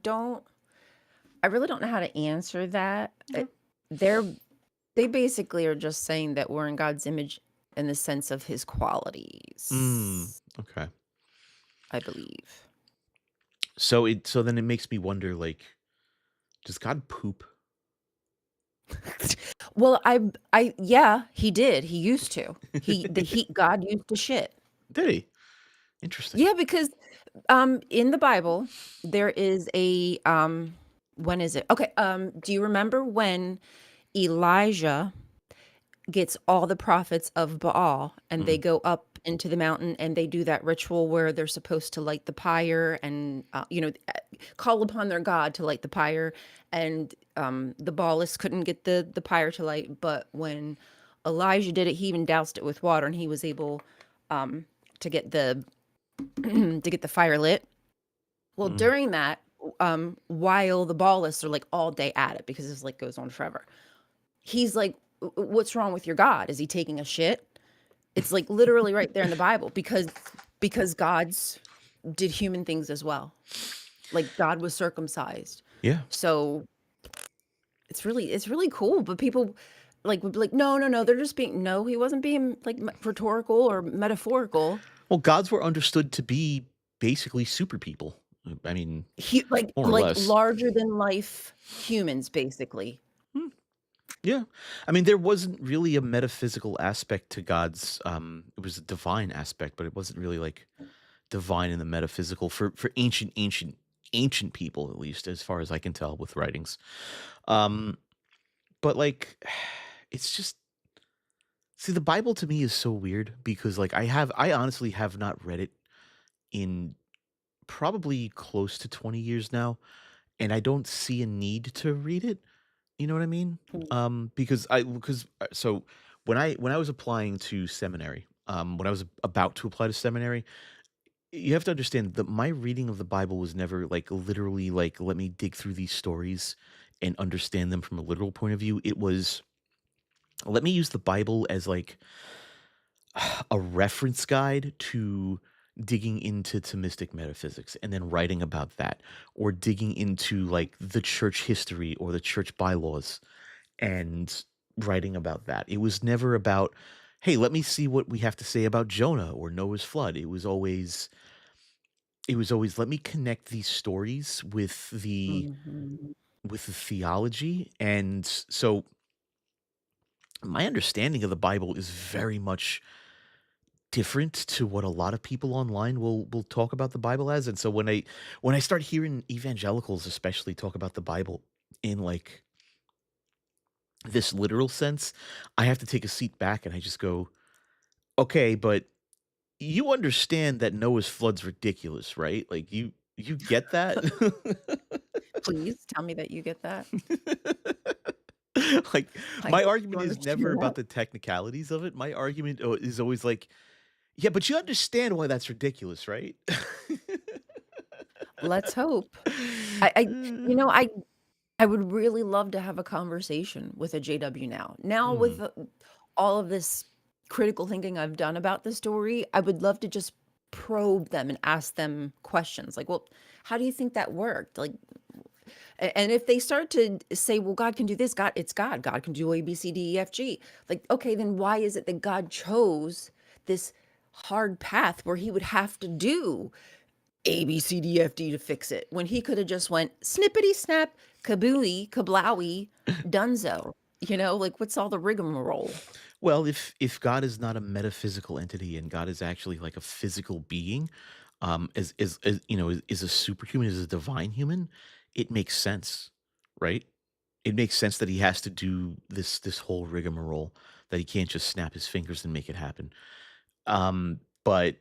really don't know how to answer that. Okay. They're they basically are just saying that we're in God's image in the sense of his Mm, qualities, okay. I believe. So then it makes me wonder, like, does God poop? Well, yeah, he did. He used to. He God used to shit. Did he? Interesting. Yeah, because in the Bible, there is when is it? Okay, do you remember when Elijah gets all the prophets of Baal and they Mm, go up into the mountain and they do that ritual where they're supposed to light the pyre and call upon their god to light the pyre, and the Baalists couldn't get the pyre to light, but when Elijah did it, he even doused it with water and he was able to get the to get the fire lit. Well, mm. during that, while the Ballists are like all day at it because this like goes on forever, he's like, What's wrong with your God? Is he taking a shit?" It's like literally right there in the Bible because God's did human things as well. Like God was circumcised. Yeah. So it's really cool. But people like would be like, no, no, no, they're just being no, he wasn't being like rhetorical or metaphorical. Well, gods were understood to be basically super people. I mean, He more or less. larger than life humans, basically. Hmm. Yeah. I mean, there wasn't really a metaphysical aspect to God's, it was a divine aspect, but it wasn't really like divine in the metaphysical for ancient people, at least as far as I can tell with writings. Um, but like it's just, see, the Bible to me is so weird because like I honestly have not read it in probably close to 20 years now, and I don't see a need to read it. You know what I mean? Mm. Because I because so when I was applying to seminary, when I was about to apply to seminary, you have to understand that my reading of the Bible was never like literally like let me dig through these stories and understand them from a literal point of view. It was let me use the Bible as like a reference guide to digging into Thomistic metaphysics and then writing about that, or digging into like the church history or the church bylaws and writing about that. It was never about, hey, let me see what we have to say about Jonah or Noah's flood. It was always let me connect these stories Mhm. with the theology. And so my understanding of the Bible is very much different to what a lot of people online will talk about the Bible as. And so when I start hearing evangelicals especially talk about the Bible in like this literal sense, I have to take a seat back and I just go, "Okay, but you understand that Noah's flood's ridiculous, right? Like you get that?" Please tell me that you get that. Like I my hope you argument is never understand that. about the technicalities of it. My argument is always like, "Yeah, but you understand why that's ridiculous, right?" Let's hope. I you know, I would really love to have a conversation with a JW now. Now with, Mm, all of this critical thinking I've done about the story, I would love to just probe them and ask them questions like, "Well, how do you think that worked?" Like, and if they start to say, "Well, God can do this, God it's God. God can do A, B, C, D, E, F, G." Like, okay, then why is it that God chose this hard path where he would have to do A, B, C, D, F, D to fix it when he could have just went snippety snap, kabooey, kablowy, dunzo. Like what's all the rigmarole? well, if God is not a metaphysical entity and God is actually like a physical being, is a superhuman, is a divine human, it makes sense, right? It makes sense that he has to do this whole rigmarole, that he can't just snap his fingers and make it happen. But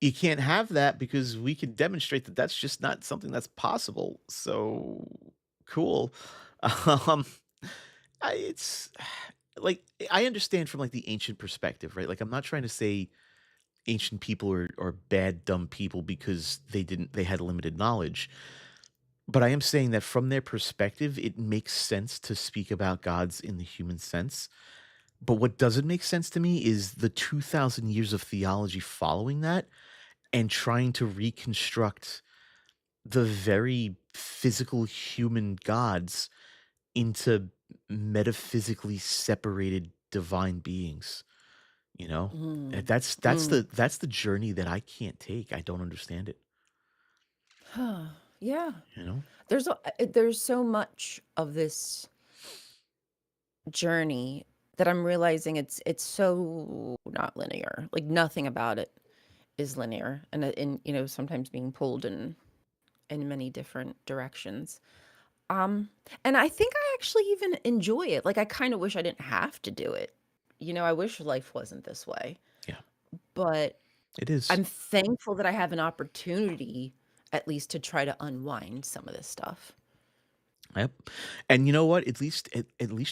you can't have that because we can demonstrate that that's just not something that's possible. So cool. Um, it's like I understand from like the ancient perspective, right? Like I'm not trying to say ancient people are bad, dumb people because they had limited knowledge. But I am saying that from their perspective, it makes sense to speak about gods in the human sense. But what doesn't make sense to me is the 2,000 years of theology following that and trying to reconstruct the very physical human gods into metaphysically separated divine beings, you know? Mm, That's mm. that's the journey that I can't take. I don't understand it, Yeah. you know? There's so much of this journey that I'm realizing it's so not linear. Like nothing about it is linear, and sometimes being pulled in many different directions. And I think I actually even enjoy it. Like I kind of wish I didn't have to do it. I wish life wasn't this way. Yeah, But it is. I'm thankful that I have an opportunity at least to try to unwind some of this stuff. Yep. And you know what? At least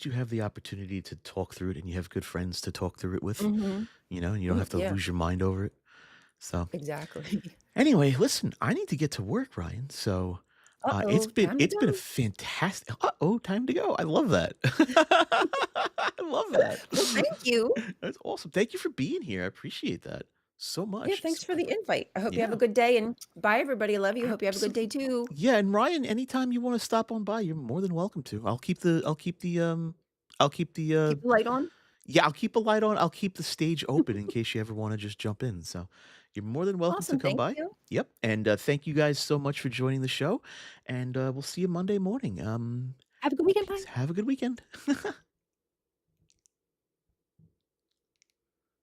you have the opportunity to talk through it and you have good friends to talk through it with, Mhm. and you don't have to Yeah, lose your mind over it. So exactly. anyway, listen, I need to get to work, Ryan. So it's Uh-oh, been time to it's been a go. fantastic. Uh-oh, time to go. I love that. I love that. Well, thank you. That's awesome. Thank you for being here. I appreciate that so Yeah, much. thanks for the invite. I hope you have a Yeah, good day, and bye, everybody. I love you. Hope you have a good day absolutely. too. Yeah, and Ryan, anytime you want to stop on by, you're more than welcome to. I'll keep the Keep the light on. yeah, I'll keep a light on. I'll keep the stage open in case you ever want to just jump in. So you're more than welcome to Awesome. come Thank by. you. Yep. And thank you guys so much for joining the show. And we'll see you Monday morning. Have a good weekend. Peace. Bye. Have a good weekend.